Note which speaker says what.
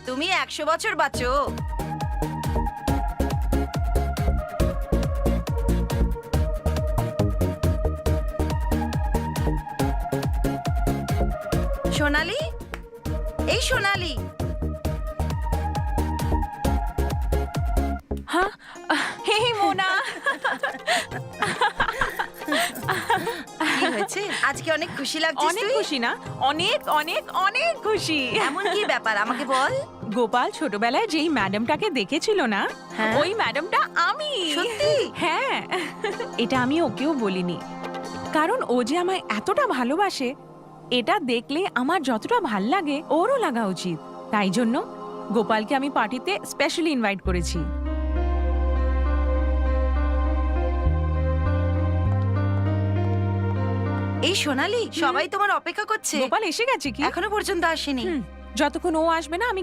Speaker 1: তুমি 100 বছর বাঁচো। সোনালি, এই সোনালি,
Speaker 2: হ্যাঁ, হে মোনা।
Speaker 1: কি হয়েছে? আজকে অনেক খুশি লাগছিস
Speaker 2: অনেক
Speaker 1: তুই।
Speaker 2: খুশি না? অনেক অনেক অনেক খুশি।
Speaker 1: এমন কি ব্যাপার আমাকে বল।
Speaker 2: গোপাল ছোটবেলায় যেই ম্যাডামটাকে দেখেছিল না,
Speaker 1: হ্যাঁ?
Speaker 2: ওই ম্যাডামটা আমি।
Speaker 1: সত্যি?
Speaker 2: হ্যাঁ, এটা আমি ওকেও বলিনি, কারণ ও যে আমায় এতটা ভালোবাসে এটা দেখলে আমার যতটা ভাল লাগে ওরও লাগা উচিত। তাই জন্য গোপালকে আমি পার্টিতে স্পেশালি ইনভাইট করেছি।
Speaker 1: এই সোনালি, সবাই তোমার অপেক্ষা করছে।
Speaker 2: গোপাল এসে গেছে কি?
Speaker 1: এখনো পর্যন্ত আসেনি।
Speaker 2: যতক্ষণ ও আসবে না আমি